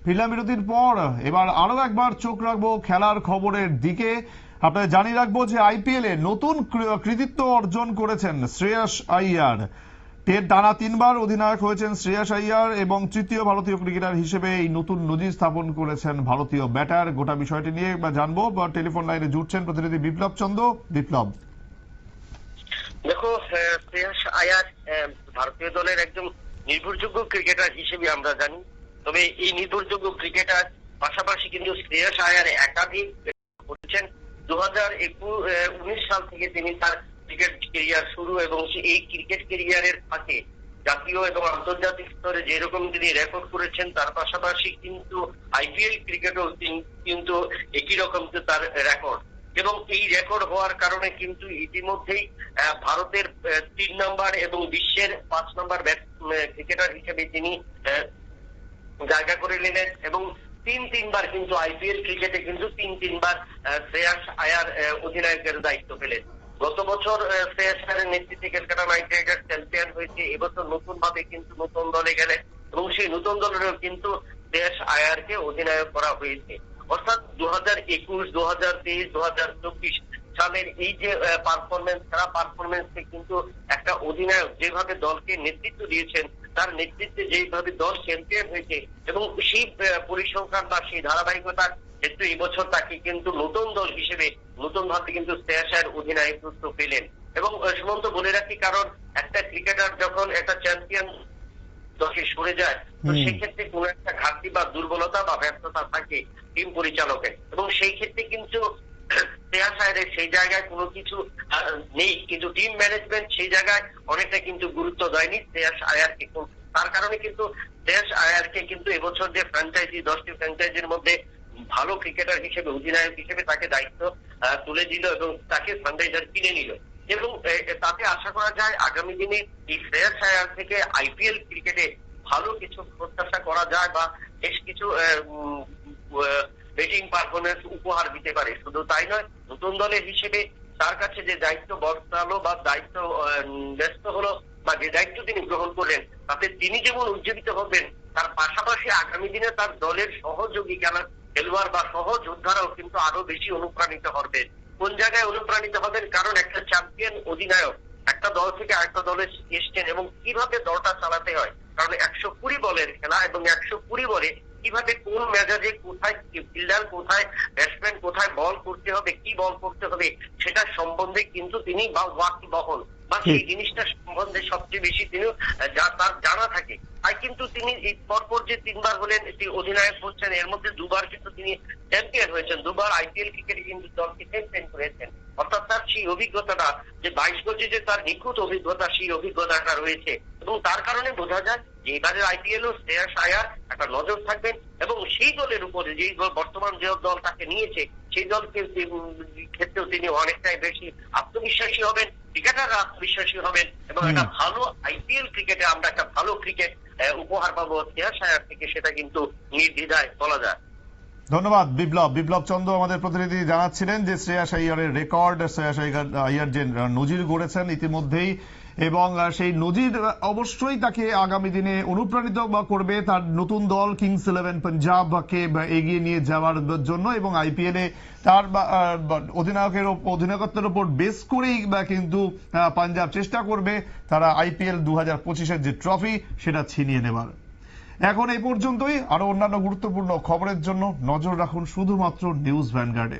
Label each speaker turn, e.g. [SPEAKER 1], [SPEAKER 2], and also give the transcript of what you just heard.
[SPEAKER 1] ফিরলাম বিরতির পর এবার আরো একবার চোখ রাখবো খেলার খবরের দিকে। আপনাদের জানিয়ে রাখবো যে আইপিএল এ নতুন কৃতিত্ব অর্জন করেছেন শ্রেয়াস আইয়ার। টানা 3বার অধিনায়ক হয়েছেন শ্রেয়াস আইয়ার এবং তৃতীয় ভারতীয় ক্রিকেটার হিসেবে এই নতুন নজির স্থাপন করেছেন ভারতীয় ব্যাটার। গোটা বিষয়টি নিয়ে জানবো, টেলিফোন লাইনে জুটছেন প্রতিনিধি বিপ্লব চন্দ্র। বিপ্লব,
[SPEAKER 2] দেখো, শ্রেয়াস আইয়ার ভারতীয় দলের একজন নির্ভরযোগ্য ক্রিকেটার হিসেবে আমরা জানি। তবে এই নির্ভরযোগ্য ক্রিকেটার পাশাপাশি কিন্তু শ্রেয়াস আইয়ার একাধিক করেছেন। 2019 সাল থেকে তিনি তার ক্রিকেট কেরিয়ার শুরু এবং এই ক্রিকেট কেরিয়ারের ফাঁকে জাতীয় এবং আন্তর্জাতিক স্তরে যেরকম তিনি রেকর্ড করেছেন, তার পাশাপাশি কিন্তু আইপিএল ক্রিকেটও কিন্তু একই রকম তার রেকর্ড। এবং এই রেকর্ড হওয়ার কারণে কিন্তু ইতিমধ্যেই ভারতের 3 নম্বর এবং বিশ্বের 5 নম্বর ক্রিকেটার হিসেবে তিনি জায়গা করে নিলেন এবং তিনবার কিন্তু আইপিএল ক্রিকেটে কিন্তু তিনবার শ্রেয়াস আইয়ার অধিনায়কের দায়িত্ব পেলেন। গত বছর শ্রেয়াস আইয়ারের নেতৃত্বে কলকাতা নাইট রাইডার্স চ্যাম্পিয়ন হয়েছে। এবছর নতুন ভাবে কিন্তু নতুন দলে গেলেন এবং সেই নতুন দলেরও কিন্তু শ্রেয়াস আইয়ারকে অধিনায়ক করা হয়েছে। অর্থাৎ 2021, 2023, 2024 সালের এই যে পারফরমেন্স, তারা পারফরমেন্সে কিন্তু একটা অধিনায়ক যেভাবে দলকে নেতৃত্ব দিয়েছেন, তার নেতৃত্বে যেভাবে দল চ্যাম্পিয়ন হয়েছে এবং সেই পরিসংখ্যান বা সেই ধারাবাহিকতার ক্ষেত্রে এবছর তাকে কিন্তু নতুন দল হিসেবে নতুন ভাবে কিন্তু শ্রেয়াস আইয়ার অধিনায়কত্ব পেলেন। এবং সুমন্ত বলে রাখি, কারণ একটা ক্রিকেটার যখন একটা চ্যাম্পিয়ন দলকে সরে যায়, তো সেক্ষেত্রে কোন একটা ঘাটতি বা দুর্বলতা বা ব্যর্থতা থাকে টিম পরিচালকের, এবং সেই ক্ষেত্রে কিন্তু শ্রেয়াস আইয়ারের সেই জায়গায় কোনো কিছু নেই, কিন্তু টিম ম্যানেজমেন্ট সেই জায়গায় অনেকটা কিন্তু গুরুত্ব দেয়নি শ্রেয়াস আইয়ারকে। তার কারণে কিন্তু শ্রেয়াস আইয়ারকে কিন্তু এবছর যে ফ্র্যাঞ্চাইজি 10টি ফ্র্যাঞ্চাইজির মধ্যে ভালো ক্রিকেটার হিসেবে অধিনায়ক হিসেবে তাকে দায়িত্ব তুলে দিল এবং তাকে সানরাইজার কিনে নিল। এবং তাতে আশা করা যায় আগামী দিনে এই শ্রেয়াস আইয়ার থেকে আইপিএল ক্রিকেটে ভালো কিছু প্রত্যাশা করা যায় বা বেশ কিছু ব্যাটিং পারফরমেন্স উপহার দিতে পারে। শুধু তাই নয়, নতুন দলের হিসেবে তার কাছে যে দায়িত্ব বর্তালো বা দায়িত্ব ব্যস্ত হলো বা যে দায়িত্ব তিনি গ্রহণ করলেন, তাতে তিনি যেমন উজ্জীবিত হবেন, তার পাশাপাশি আগামী দিনে তার দলের সহযোগী খেলোয়াড় বা সহযোদ্ধারাও কিন্তু আরো বেশি অনুপ্রাণিত হবেন। কোন জায়গায় অনুপ্রাণিত হবেন? কারণ একটা চ্যাম্পিয়ন অধিনায়ক একটা দল থেকে আরেকটা দলে এসছেন এবং কিভাবে দলটা চালাতে হয়, কারণ 120 বলের খেলা এবং 120 বলে কিভাবে কোন মেজাজে কোথায় ফিল্ডার কোথায় ব্যাটসম্যান কোথায় বল করতে হবে, কি বল করতে হবে, সেটা সম্বন্ধে কিন্তু তিনি বা ওয়াকিবহল বা সেই জিনিসটা সম্বন্ধে সবচেয়ে বেশি তিনি তার জানা থাকে। তাই কিন্তু তিনি পরপর যে 3বার হলেন অধিনায়ক হচ্ছেন, এর মধ্যে 2বার কিন্তু তিনি চ্যাম্পিয়ন হয়েছেন, 2বার আইপিএল ক্রিকেটে কিন্তু দলকে চ্যাম্পিয়ন করেছেন। অর্থাৎ তার সেই অভিজ্ঞতাটা যে 22 গজে যে তার নিখুঁত অভিজ্ঞতা, সেই অভিজ্ঞতাটা রয়েছে এবং তার কারণে বোঝা যায় যে এবারের আইপিএল ও শ্রেয়াস আইয়ার একটা নজর থাকবেন এবং সেই দলের উপরে যেই বর্তমান যে দল তাকে নিয়েছে সেই দলকে ক্ষেত্রেও তিনি অনেকটাই বেশি আত্মবিশ্বাসী হবেন, ক্রিকেটাররা আত্মবিশ্বাসী হবেন এবং একটা ভালো আইপিএল ক্রিকেটে আমরা একটা ভালো ক্রিকেট উপহার পাবো শ্রেয়াস আইয়ার থেকে, সেটা কিন্তু নির্দ্বিধায় বলা যায়।
[SPEAKER 1] ধন্যবাদ বিপ্লব চন্দ্র আমাদের প্রতিনিধি জানাচ্ছিলেন যে শ্রেয়াস আইয়ারের রেকর্ড, শ্রেয়াস আইয়ার যে নজির গড়েছেন ইতিমধ্যেই, এবং সেই নজির অবশ্যই তাকে আগামী দিনে অনুপ্রাণিত করবে তার নতুন দল কিংস 11 পাঞ্জাবকে এগিয়ে নিয়ে যাওয়ার জন্য, এবং আইপিএল এ তার অধিনায়কত্বের উপর বেস করেই কিন্তু পাঞ্জাব চেষ্টা করবে তারা আইপিএল 2025-এর যে ট্রফি সেটা ছিনিয়ে নেবার। এখন এই পর্যন্তই। আরো অন্যান্য গুরুত্বপূর্ণ খবরের জন্য নজর রাখুন শুধুমাত্র নিউজ ভ্যানগার্ডে।